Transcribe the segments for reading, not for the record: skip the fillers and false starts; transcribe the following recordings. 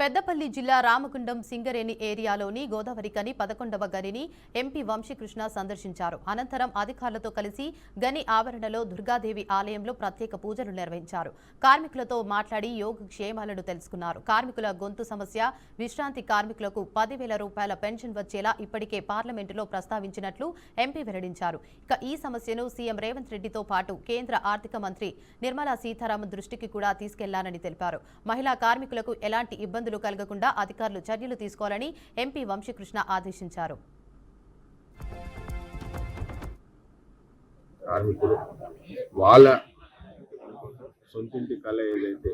పెద్దపల్లి జిల్లా రామగుండం సింగరేణి ఏరియాలోని గోదావరి గని 11వ గనిని ఎంపీ వంశీకృష్ణ సందర్శించారు. అనంతరం అధికారులతో కలిసి గని ఆవరణలో దుర్గాదేవి ఆలయంలో ప్రత్యేక పూజలు నిర్వహించారు. కార్మికులతో మాట్లాడి యోగక్షేమాలను తెలుసుకున్నారు. కార్మికుల గొంతు సమస్య, విశ్రాంతి కార్మికులకు 10,000 రూపాయల పెన్షన్ వచ్చేలా ఇప్పటికే పార్లమెంటులో ప్రస్తావించినట్లు ఎంపీ వెల్లడించారు. ఇక ఈ సమస్యను సీఎం రేవంత్ రెడ్డితో పాటు కేంద్ర ఆర్థిక మంత్రి నిర్మలా సీతారామన్ దృష్టికి కూడా తీసుకెళ్లానని తెలిపారు. మహిళా కార్మికులకు ఎలాంటి ఇబ్బందులు కలగకుండా అధికారులు చర్యలు తీసుకోవాలని ఎంపీ వంశీకృష్ణ ఆదేశించారు. కార్మికులు వాళ్ళ సొంతింటి కళ ఏదైతే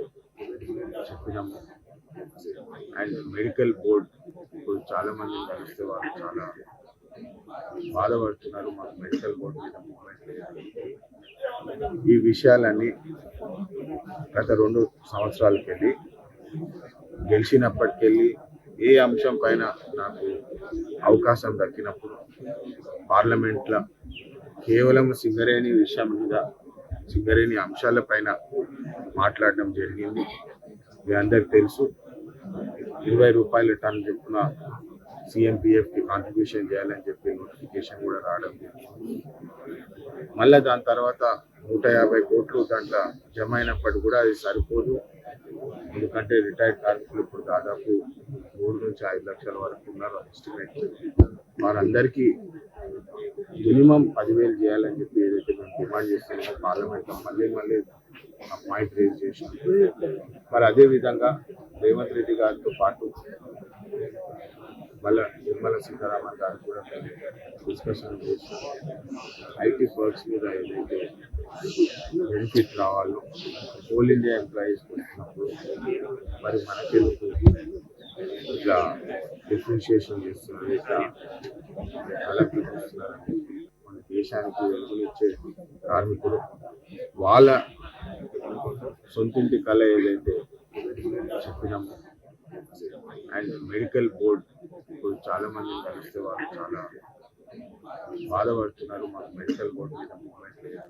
చెప్పినామో అండ్ మెడికల్ బోర్డ్ ఇప్పుడు చాలా మంది కలిస్తే వాళ్ళు చాలా బాధపడుతున్నారు. మాకు మెడికల్ బోర్డు మీద మూవ్మెంట్ లేదు. ఈ విషయాలన్నీ గత 2 సంవత్సరాలకెళ్ళి గెలిచినప్పటికెళ్ళి ఏ అంశం పైన నాకు అవకాశం దక్కినప్పుడు పార్లమెంట్లో కేవలం సింగరేణి విషయం మీద సింగరేణి అంశాలపైన మాట్లాడడం జరిగింది. మీ అందరికి తెలుసు, 20 రూపాయల టన్ చొప్పున సిఎంపిఎఫ్కి కాంట్రిబ్యూషన్ చేయాలని చెప్పి నోటిఫికేషన్ కూడా రావడం జరిగింది. మళ్ళీ దాని తర్వాత 150 కోట్లు దాంట్లో జమ అయినప్పటికీ కూడా అది సరిపోదు. ఎందుకంటే రిటైర్డ్ కార్మికులు ఇప్పుడు దాదాపు 3 నుంచి 5 లక్షల వరకు ఉన్నారు ఎస్టిమేట్. వారందరికీ మినిమం 10,000 చేయాలని చెప్పి ఏదైతే మేము డిమాండ్ చేస్తున్నామో పార్లమెంట్లో మళ్ళీ ఆ పాయింట్ రేజ్ చేసాం. మరి అదేవిధంగా రేవంత్ రెడ్డి గారితో పాటు మళ్ళీ నిర్మలా సీతారామన్ గారు కూడా డిస్కషన్ చేసి ఐటీ వర్క్స్ మీద ఏదైతే బెనిఫిట్ రావాలో కోల్ ఇండియా ఎంప్లాయీస్ వచ్చినప్పుడు మరి మనకెందుకు ఇట్లా డిఫరెన్షియేషన్ చేస్తున్నారు, ఇట్లా అలా చూపిస్తున్నారని చెప్పి మన దేశానికి వెలుగునిచ్చే కార్మికులు వాళ్ళ సొంతింటి కళ ఏదైతే చెప్పినామో అండ్ మెడికల్ బోర్డ్ ఇప్పుడు చాలా మంది కలిస్తే వాళ్ళు చాలా బాధపడుతున్నారు. మాకు మెడికల్ బోర్డు మీద మూవ్మెంట్ లేదు.